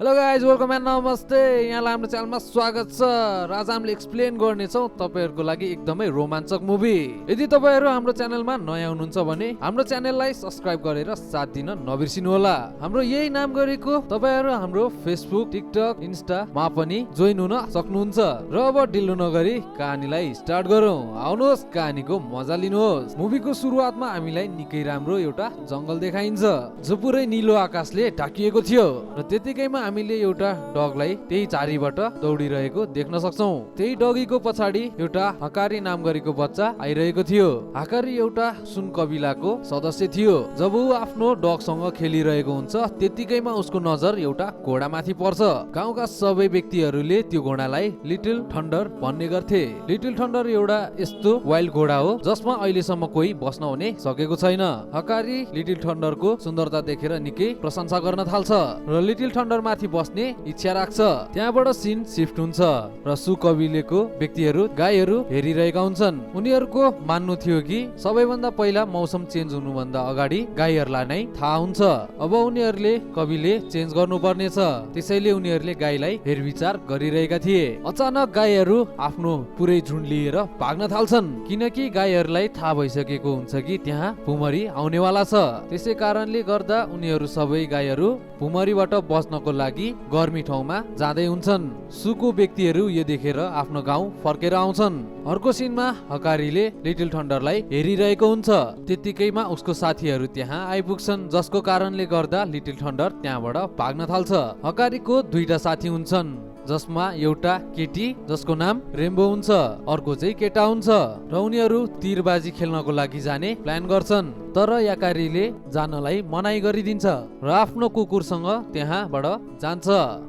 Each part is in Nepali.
हेलो गाइज वेलकम एन्ड नमस्ते। यहाँलाई हाम्रो च्यानलमा स्वागत छ र आज हामीले एक्सप्लेन गर्नेछौँ तपाईहरुको लागि एकदमै रोमाञ्चक मुभी। यदि तपाईहरु हाम्रो च्यानलमा नयाँ हुनुहुन्छ भने हाम्रो च्यानललाई सब्स्क्राइब गरेर साथ दिन नबिर्सिनु होला। हाम्रो यही नाम गरेको तपाईहरु हाम्रो फेसबुक, टिकटक, इन्स्टामा पनि जोइन हुन सक्नुहुन्छ। र अब ढिलो नगरी कहानीलाई स्टार्ट गरौँ। आउनुहोस् कहानीको मजा लिनुहोस्। मुभीको सुरुवातमा हामीलाई निकै राम्रो एउटा जंगल देखाइन्छ जो पुरै नीलो आकाशले ढाकिएको थियो र त्यतिकैमा हामीले एउटा डगलाई त्यही चारीबाट दौडिरहेको देख्न सक्छौं। त्यही डगीको पछाडि एउटा हकारी नाम गरेको बच्चा आइरहेको थियो। हकारी एउटा सुन कबिलाको सदस्य थियो। जब ऊ आफ्नो डगसँग खेलिरहेको हुन्छ त्यतिकैमा उसको नजर एउटा घोडामाथि पर्छ। गाउँका सबै व्यक्तिहरूले त्यो घोडालाई लिटिल थन्डर भन्ने गर्थे। लिटिल थन्डर एउटा यस्तो वाइल्ड घोडा हो जसमा अहिलेसम्म कोही बस्न हुने सकेको छैन। हकारी लिटिल थन्डरको सुन्दरता देखेर निकै प्रशंसा गर्न थाल्छ र लिटिल थन्डर माथि बस्ने इच्छा राख्छ। त्यहाँबाट सिन शिफ्ट हुन्छ र सु कबिलेको व्यक्तिहरू गाईहरू हेरिरहेका हुन्छन्। उनीहरूको मान्नु थियो कि सबैभन्दा पहिला मौसम चेन्ज हुनुभन्दा अगाडि गाईहरूलाई नै थाहा हुन्छ। अब उनीहरूले कबिले चेन्ज गर्नुपर्नेछ। त्यसैले उनीहरूले गाईलाई हेरविचार गरिरहेका थिए। अचानक गाईहरू आफ्नो पुरै झुन्ड लिएर भाग्न थाल्छन् किनकि गाईहरूलाई थाहा भइसकेको हुन्छ कि त्यहाँ भुमरी आउनेवाला छ। त्यसै कारणले गर्दा उनीहरू सबै गाईहरू भुमरीबाट बस्नको लागि गर्मी ठाउँमा जाँदै हुन्छन्। सुको व्यक्तिहरू यो देखेर आफ्नो गाउँ फर्केर आउँछन्। अर्को सिनमा हकारीले लिटिल थन्डरलाई हेरिरहेको हुन्छ। त्यतिकैमा उसको साथीहरू त्यहाँ आइपुग्छन् जसको कारणले गर्दा लिटिल थन्डर त्यहाँबाट भाग्न थाल्छ। हकारीको दुईटा साथी हुन्छन् जसमा एउटा केटी जसको नाम रेम्बो हुन्छ, अर्को चाहिँ केटा हुन्छ र उनीहरू तीरबाजी खेल्नको लागि जाने प्लान गर्छन्। तर याकारीले जानलाई मनाई गरिदिन्छ र आफ्नो कुकुरसँग त्यहाँबाट जान्छ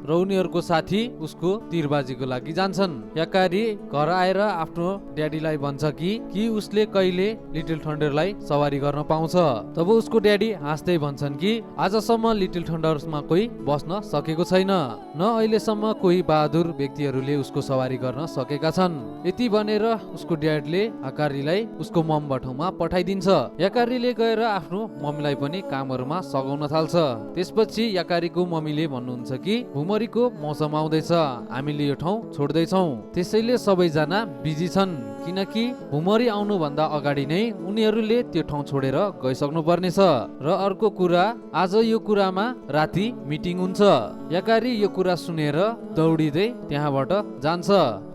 र उनीहरूको साथी उसको तीरबाजीको लागि जान्छन्। याकारी घर आएर आफ्नो ड्याडीलाई भन्छ कि उसले कहिले लिटिल थन्डरलाई सवारी गर्न पाउँछ। तब उसको ड्याडी हाँस्दै भन्छन् कि आजसम्म लिटिल थन्डरमा कोही बस्न सकेको छैन, न अहिलेसम्म कोही बहादुर व्यक्तिहरूले उसको सवारी गर्न सकेका छन्। यति भनेर उसको ड्याडले हकारीलाई उसको मम ठाउँमा पठाइदिन्छ। याकारीले गएर आफ्नो मम्मीलाई पनि कामहरूमा सघाउन थाल्छ। त्यसपछि याकारीको मम्मीले भन्नुहुन्छ कि भुमरीको मौसम आउँदैछ, हामीले यो ठाउँ छोड्दैछौँ। त्यसैले सबैजना बिजी छन् किनकि भुमरी आउनुभन्दा अगाडि नै उनीहरूले त्यो ठाउँ छोडेर गइसक्नु पर्नेछ। र अर्को कुरा, आज यो कुरामा राति मिटिङ हुन्छ। याकारी यो कुरा सुनेर दौडिँदै त्यहाँबाट जान्छ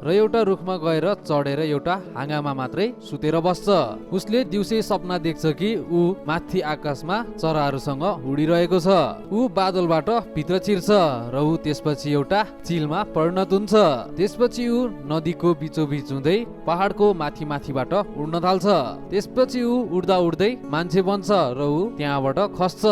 र एउटा रुखमा गएर चढेर एउटा हाँगामा मात्रै सुतेर बस्छ। उसले दिउँसै सपना देख्छ कि ऊ माथि आकाशमा चराहरूसँग उडिरहेको छ। ऊ बादलबाट भित्र छिर्छ र ऊ त्यसपछि एउटा चिलमा परिणत हुन्छ। त्यसपछि ऊ नदीको बिचोबिच हुँदै पहाडको माथि माथिबाट उड्न थाल्छ। त्यसपछि ऊ उड्दा उड्दै मान्छे बन्छ र ऊ त्यहाँबाट खस्छ।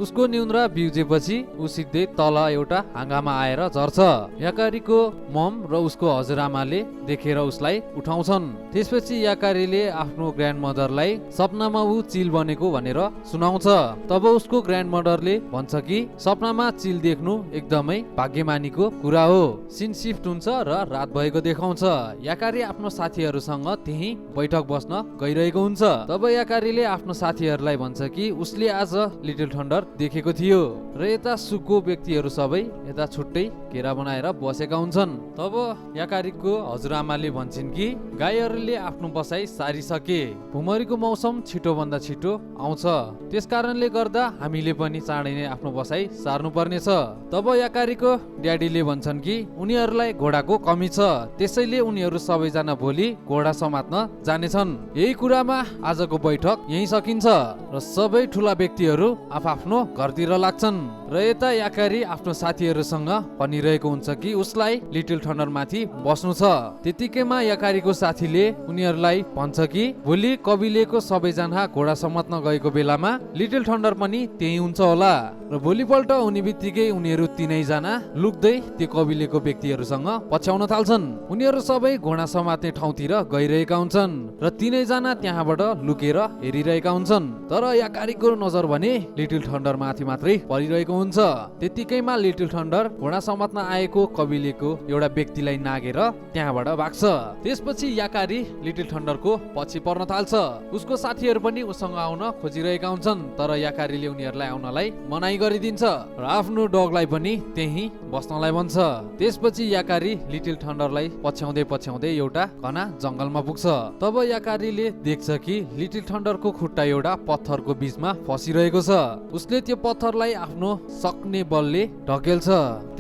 उसको निन्द्रा बिउजेपछि ऊ सिधै तल एउटा हाँगामा आएर झर्छ। याकारीको मम र उसको हजुरआमाले देखेर उसलाई उठाउँछन्। त्यसपछि याकारीले आफ्नो ग्रान्ड मदरलाई सपनामा ऊ चिल बनेको भनेर सुनाउँछ। तब उसको ग्रान्ड मदरले भन्छ कि सपनामा चिल देख्नु एकदमै भाग्यमानीको कुरा हो। सिन शिफ्ट हुन्छ र रात भएको देखाउँछ। याकारी आफ्नो साथीहरूसँग त्यही बैठक बस्न गइरहेको हुन्छ। तब याकारीले आफ्नो साथीहरूलाई भन्छ कि उसले आज लिटिल थन्डर देखेको थियो र यता सुको व्यक्तिहरू सबै यता छुट्टै घेरा बनाएर बसेका हुन्छन्। तब याकारीको हजुरआमाले भन्छन् कि गाईहरूले आफ्नो बसाई सारिसके, भुमरीको मौसम छिटो भन्दा छिटो आउँछ, त्यस कारणले गर्दा हामीले पनि चाँडै नै आफ्नो बसाई सार्नु पर्नेछ। तब याकारीको ड्याडीले भन्छन् कि उनीहरूलाई घोडाको कमी छ, त्यसैले उनीहरू सबैजना भोलि घोडा समात्न जानेछन्। यही कुरामा आजको बैठक यही सकिन्छ र सबै ठुला व्यक्तिहरू आफ्नो घरतिर लाग्छन्। र यता याकारी आफ्नो साथीहरूसँग भनिरहेको हुन्छ कि उसलाई लिटिल थन्डर माथि बस्नु छ। त्यतिकैमा याकारीको साथीले उनीहरूलाई भन्छ कि भोलि कबिलेको सबैजना घोडा समात्न गएको बेलामा लिटिल थन्डर पनि त्यही हुन्छ होला। र भोलिपल्ट हुने बित्तिकै उनीहरू तीनैजना लुक्दै त्यो कबिलेको व्यक्तिहरूसँग पछ्याउन थाल्छन्। उनीहरू सबै घोडा समात्ने ठाउँतिर गइरहेका हुन्छन् र तीनैजना त्यहाँबाट लुकेर हेरिरहेका हुन्छन्। तर याकारीको नजर भने लिटिल थन्डर माथि मात्रै परिरहेको हुन्छ। त्यतिकैमा लिटिल थन्डर घोडा समात्न आएको कबिलेको एउटा व्यक्तिलाई नागेर त्यहाँबाट भाग्छ। त्यसपछि याकारी लिटिल थन्डरको पछि पर्न थाल्छ। उसको साथीहरू पनि उसँग आउन खोजिरहेका हुन्छन्, तर याकारीले उनीहरूलाई आउनलाई मनाइ गरिदिन्छ र आफ्नो डगलाई पनि त्यही बस्नलाई भन्छ। त्यसपछि याकारी लिटिल थन्डरलाई पछ्याउँदै एउटा घना जंगलमा पुग्छ। तब याकारीले देख्छ कि लिटिल थन्डरको खुट्टा एउटा पत्थरको बीचमा फसिरहेको छ। उसले त्यो पत्थरलाई आफ्नो सक्ने बलले ढकेल्छ।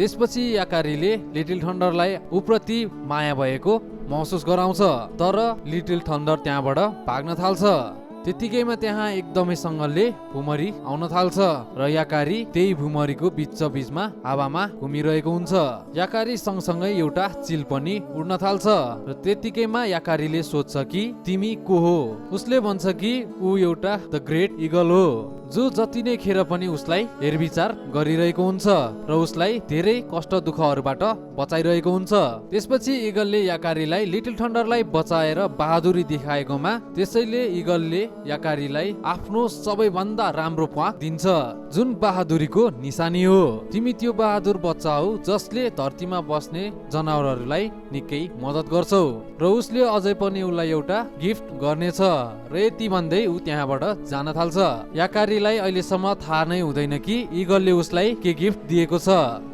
त्यसपछि याकारीले लिटिल थन्डरलाई उप्रति माया भएको महसुस गराउँछ, तर लिटिल थन्डर त्यहाँबाट भाग्न थाल्छ। त्यतिकैमा त्यहाँ एकदमै सँगले भुमरी आउन थाल्छ र याकारी त्यही भुमरीको बीचमा हावामा घुमिरहेको हुन्छ। याकारी सँगसँगै एउटा चिल पनि उड्न थाल्छ र त्यतिकैमा याकारीले सोध्छ कि तिमी को हो। उसले भन्छ कि ऊ एउटा द ग्रेट इगल हो, जो जति नै खेर पनि उसलाई हेरविचार गरिरहेको हुन्छ र उसलाई धेरै कष्ट दुःखहरूबाट बचाइरहेको हुन्छ। त्यसपछि इगलले याकारीलाई लिटिल थन्डरलाई बचाएर बहादुरी देखाएकोमा त्यसैले इगलले याकारीलाई आफ्नो सबैभन्दा राम्रो प्वाक दिन्छ, जुन बहादुरीको निशानी हो। तिमी त्यो बहादुर बच्चा हौ जसले धरतीमा बस्ने जनावरहरूलाई निकै मद्दत गर्छौ र उसले अझै पनि उसलाई एउटा गिफ्ट गर्नेछ र यति भन्दै ऊ त्यहाँबाट जान थाल्छ। याकारीलाई अहिलेसम्म थाहा नै हुँदैन कि इगलले उसलाई के गिफ्ट दिएको छ।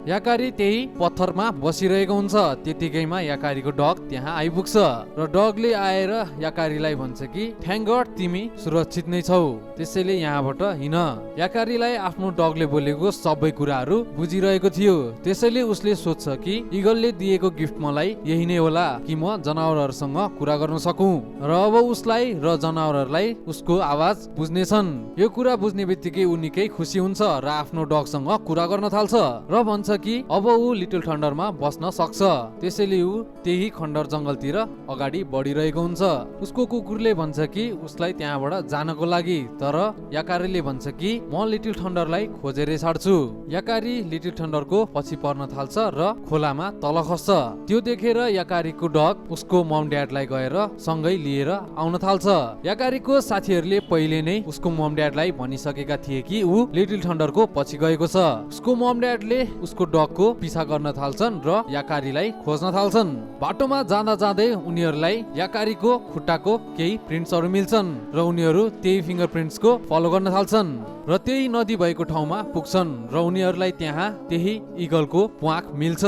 याकारी त्यही पत्थरमा बसिरहेको हुन्छ। त्यतिकैमा याकारीको डग त्यहाँ आइपुग्छ र डगले आएर याकारीलाई भन्छ कि थ्याङ्क गड तिमी सुरक्षित नै छौ, त्यसैले यहाँबाट हिँड। याकारीलाई आफ्नो डगले बोलेको सबै कुराहरू बुझिरहेको थियो, त्यसैले उसले सोध्छ कि इगलले दिएको गिफ्ट मलाई यही नै होला कि म जनावरहरूसँग कुरा गर्न सकौं र अब उसलाई र जनावरहरूलाई उसको आवाज बुझ्नेछन्। यो कुरा बुझ्ने बित्तिकै ऊ निकै खुसी हुन्छ र आफ्नो डगसँग कुरा गर्न थाल्छ र भन्छ कि अब ऊ लिटिल थन्डरमा बस्न सक्छ। त्यसैले ऊ त्यही खण्डर जंगलतिर अगाडि बढिरहेको हुन्छ। उसको कुकुरले भन्छ कि उसलाई त्यहाँबाट जानको लागि, तर याकारीले भन्छ कि म लिटिल थन्डरलाई खोजेरै छाड्छु। याकारी लिटिल थन्डरको पछि पर्न थाल्छ र खोलामा तल खस्छ। त्यो देखेर याकारीको डग उसको मम ड्याडलाई गएर सँगै लिएर आउन थाल्छ। याकारीको साथीहरूले पहिले नै उसको मम ड्याडलाई भनिसकेका थिए कि ऊ लिटिल थन्डरको पछि गएको छ। उसको मम ड्याडले उसको डगको पिछा गर्न थाल्छन् र याकारीलाई खोज्न थाल्छन्। बाटोमा जाँदा जाँदै उनीहरूलाई याकारीको खुट्टाको केही प्रिन्ट्सहरू मिल्छन् र उनीहरू त्यही फिङ्गर प्रिन्ट्सको फलो गर्न थाल्छन् र त्यही नदी भएको ठाउँमा पुग्छन् र उनीहरूलाई त्यहाँ त्यही इगलको प्वाक मिल्छ।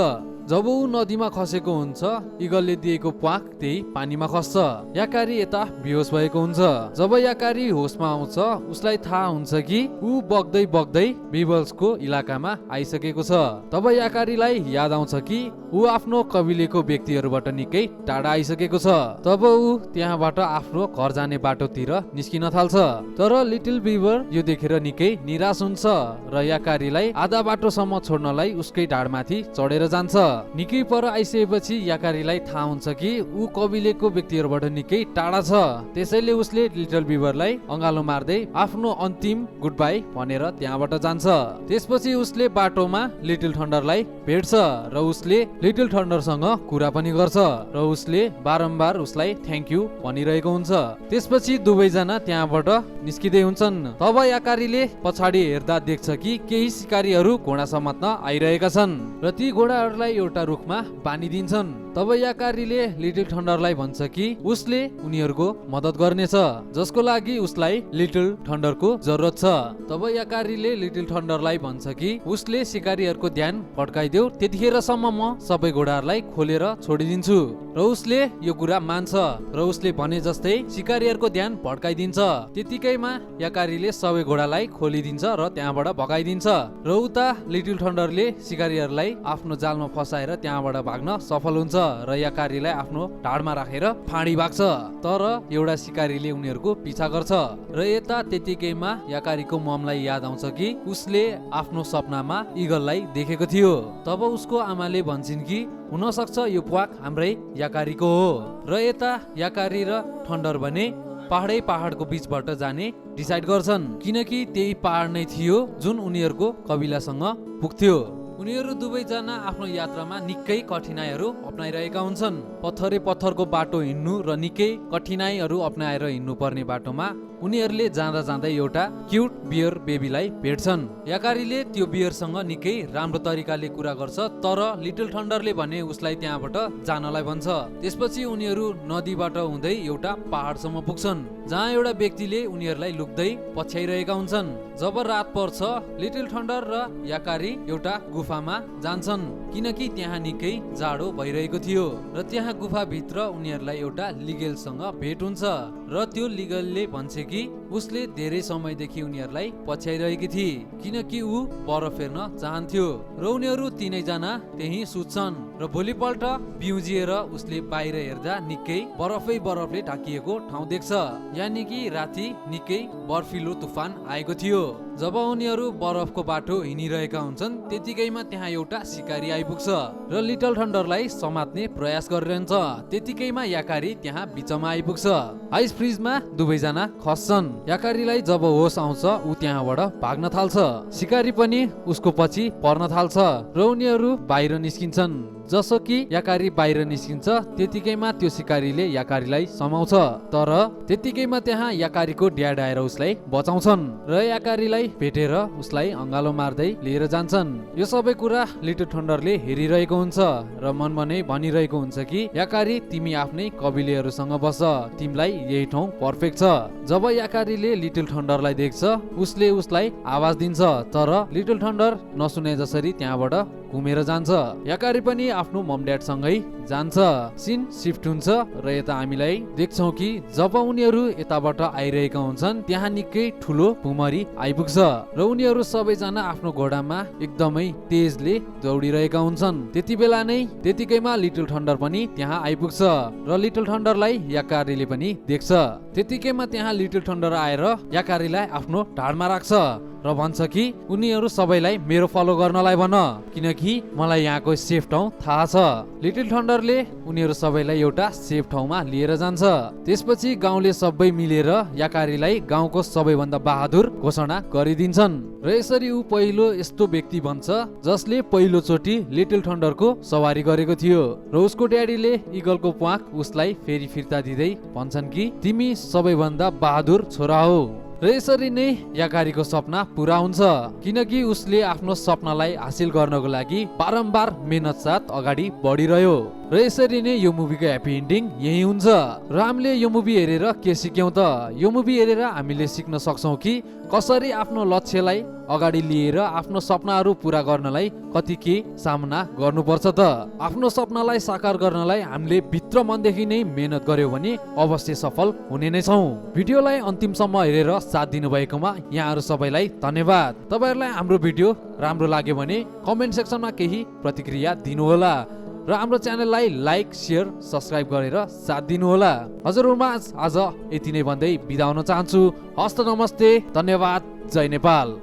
जब ऊ नदीमा खसेको हुन्छ, इगलले दिएको प्वाक त्यही पानीमा खस्छ। याकारी यता बेहोस भएको हुन्छ। जब याकारी होसमा आउँछ, उसलाई थाहा हुन्छ कि ऊ बग्दै बग्दै बिबल्सको इलाकामा आइसकेको छ। तब याकारीलाई याद आउँछ कि ऊ आफ्नो कबिलेको व्यक्तिहरूबाट निकै टाढा आइसकेको छ। तब ऊ त्यहाँबाट आफ्नो घर जाने बाटोतिर निस्किन थाल्छ, तर लिटिल बिबर यो देखेर निकै निराश हुन्छ र याकारीलाई आधा बाटोसम्म छोड्नलाई उसकै ढाडमाथि चढेर जान्छ। निकै पर आइसकेपछि याकारीलाई थाहा हुन्छ कि ऊ कबिलेको व्यक्तिहरूबाट निकै टाढा छ। त्यसैले उसले लिटिल बिबरलाई अँगालो मार्दै आफ्नो अन्तिम गुड बाई भनेर त्यहाँबाट जान्छ। त्यसपछि उसले बाटोमा लिटिल थन्डरलाई भेट्छ र उसले लिटिल थन्डरसँग कुरा पनि गर्छ र उसले बारम्बार उसलाई थ्याङ्क यू भनिरहेको हुन्छ। त्यसपछि दुवैजना त्यहाँबाट निस्किँदै हुन्छन्। तब याकारीले पछाडि हेर्दा देख्छ कि केही सिकारीहरू घोडा समात्न आइरहेका छन् र ती घोडाहरूलाई एउटा रुखमा बानिदिन्छन्। तब याकारीले लिटिल थन्डरलाई भन्छ कि उसले उनीहरूको मद्दत गर्नेछ, जसको लागि उसलाई लिटिल थन्डरको जरुरत छ। तब याकारीले लिटिल थन्डरलाई भन्छ कि उसले सिकारीहरूको ध्यान भड्काइदेऊ, त्यतिखेरसम्म म सबै घोडाहरूलाई खोलेर छोडिदिन्छु र उसले यो कुरा मान्छ र उसले भने जस्तै सिकारीहरूको ध्यान भड्काइदिन्छ। त्यतिकैमा याकारीले सबै घोडालाई खोलिदिन्छ र त्यहाँबाट भगाइदिन्छ र उता लिटिल थन्डरले सिकारीहरूलाई आफ्नो जालमा फसाएर त्यहाँबाट भाग्न सफल हुन्छ र याकारीलाई आफ्नो ढाडमा राखेर फाँडी भाग्छ, तर एउटा सिकारीले उनीहरूको पिछा गर्छ र यता त्यतिकैमा याकारीको ममलाई याद आउँछ कि उसले आफ्नो सपनामा इगललाई देखेको थियो। तब उसको आमाले भन्छन् कि हुन सक्छ यो प्वाक हाम्रै याकारीको हो र यता याकारी र थन्डर भने पहाडको बीचबाट जाने डिसाइड गर्छन्, किनकि त्यही पहाड नै थियो जुन उनीहरूको कबिलासँग पुग्थ्यो। उनीहरू दुवैजना आफ्नो यात्रामा निकै कठिनाइहरू अप्नाइरहेका हुन्छन्। पत्थरको बाटो हिँड्नु र निकै कठिनाइहरू अप्नाएर हिँड्नु पर्ने बाटोमा उनीहरूले जाँदा जाँदै एउटा क्युट बियर बेबीलाई भेट्छन्। याकारीले त्यो बियरसँग निकै राम्रो तरिकाले कुरा गर्छ, तर लिटल थन्डरले भने उसलाई त्यहाँबाट जानलाई भन्छ। त्यसपछि उनीहरू नदीबाट हुँदै एउटा पहाडसम्म पुग्छन्, जहाँ एउटा व्यक्तिले उनीहरूलाई लुक्दै पछ्याइरहेका हुन्छन्। जब रात पर्छ, लिटल थन्डर र याकारी एउटा गुफामा जान्छन्, किनकि त्यहाँ निकै जाडो भइरहेको थियो र त्यहाँ गुफाभित्र उनीहरूलाई एउटा लिगेलसँग भेट हुन्छ र त्यो लिगलले भन्छ कि उसले धेरै समयदेखि उनीहरूलाई पछ्याइरहेकी थिए, किनकि ऊ बरफ हेर्न चाहन्थ्यो र उनीहरू तीनैजना त्यही सुत्छन् र भोलिपल्ट बिउजिएर उसले बाहिर हेर्दा निकै बरफले ढाकिएको ठाउँ देख्छ, यानि कि राति निकै बर्फिलो तुफान आएको थियो। जब उनीहरू बरफको बाटो हिँडिरहेका हुन्छन्, त्यतिकैमा त्यहाँ एउटा शिकारी आइपुग्छ र लिटल थन्डरलाई समात्ने प्रयास गरिरहन्छ। त्यतिकैमा याकारी त्यहाँ बिचमा आइपुग्छ। आइस फ्रिजमा दुवैजना खस्छन्। याकारीलाई जब होस आउँछ, ऊ त्यहाँबाट भाग्न थाल्छ। शिकारी पनि उसको पछि पर्न थाल्छ र उनीहरू बाहिर निस्किन्छन्। जसो कि याकारी बाहिर निस्किन्छ, त्यतिकैमा त्यो शिकारीले याकारीलाई समाउँछ, तर त्यतिकैमा त्यहाँ याकारीको ड्याड आएर उसलाई बचाउँछन् र याकारीलाई भेटेर उसलाई अँगालो मार्दै लिएर जान्छन्। यो सबै कुरा लिटल थन्डरले हेरिरहेको हुन्छ र मनमा नै भनिरहेको हुन्छ कि याकारी, तिमी आफ्नै कबिलेहरूसँग बस, तिमीलाई यही ठाउँ पर्फेक्ट छ। जब याकारीले लिटल थन्डरलाई देख्छ, उसले उसलाई आवाज दिन्छ, तर लिटल थन्डर नसुने जसरी त्यहाँबाट घुमेर जान्छ। याकारी पनि आफ्नो मम ड्याड सँगै जान्छ। सिन शिफ्ट हुन्छ र यता हामीलाई देख्छौँ कि जब उनीहरू यताबाट आइरहेका हुन्छन्, त्यहाँ निकै ठुलो भुमरी आइपुग्छ र उनीहरू सबैजना आफ्नो घोडामा एकदमै तेजले दौडिरहेका हुन्छन्। त्यतिकैमा लिटल थन्डर पनि त्यहाँ आइपुग्छ र लिटल थन्डरलाई याकारीले पनि देख्छ। त्यतिकैमा त्यहाँ लिटल थन्डर आएर याकारीलाई आफ्नो ढाडमा राख्छ र भन्छ कि उनीहरू सबैलाई मेरो फलो गर्नलाई भन, किनकि मलाई यहाँको सेफ ठाउँ थाहा छ। लिटल थन्डरले उनीहरू सबैलाई एउटा सेफ ठाउँमा लिएर जान्छ। त्यसपछि गाउँले सबै मिलेर याकारीलाई गाउँको सबैभन्दा बहादुर घोषणा गरिदिन्छन् र यसरी ऊ पहिलो यस्तो व्यक्ति बन्छ जसले पहिलोचोटि लिटल थन्डरको सवारी गरेको थियो र उसको ड्याडीले इगलको प्वाख उसलाई फेरि फिर्ता दिँदै भन्छन् कि तिमी सबैभन्दा बहादुर छोरा हो। र यसरी नै याकारीको सपना पुरा हुन्छ, किनकि उसले आफ्नो सपनालाई हासिल गर्नको लागि बारम्बार मेहनत साथ अगाडि बढिरह्यो। र यसरी नै यो मुभीको ह्याप्पी एन्डिङ यही हुन्छ। र हामीले यो मुभी हेरेर के सिक्यौँ त? यो मुभी हेरेर हामीले सिक्न सक्छौँ कि कसरी आफ्नो लक्ष्यलाई अगाडि लिएर आफ्नो सपनाहरू पुरा गर्नलाई कति के सामना गर्नुपर्छ त। आफ्नो सपनालाई साकार गर्नलाई हामीले भित्र मनदेखि नै मेहनत गर्यो भने अवश्य सफल हुने नै छौँ। भिडियोलाई अन्तिमसम्म हेरेर साथ दिनुभएकोमा यहाँहरू सबैलाई धन्यवाद। तपाईँहरूलाई हाम्रो भिडियो राम्रो लाग्यो भने कमेन्ट सेक्सनमा केही प्रतिक्रिया दिनुहोला र हाम्रो च्यानललाई लाइक, शेयर, सब्स्क्राइब गरेर साथ दिनुहोला। हजुरहरूमा आज यति नै भन्दै बिदा हुन चाहन्छु। हस्त नमस्ते, धन्यवाद, जय नेपाल।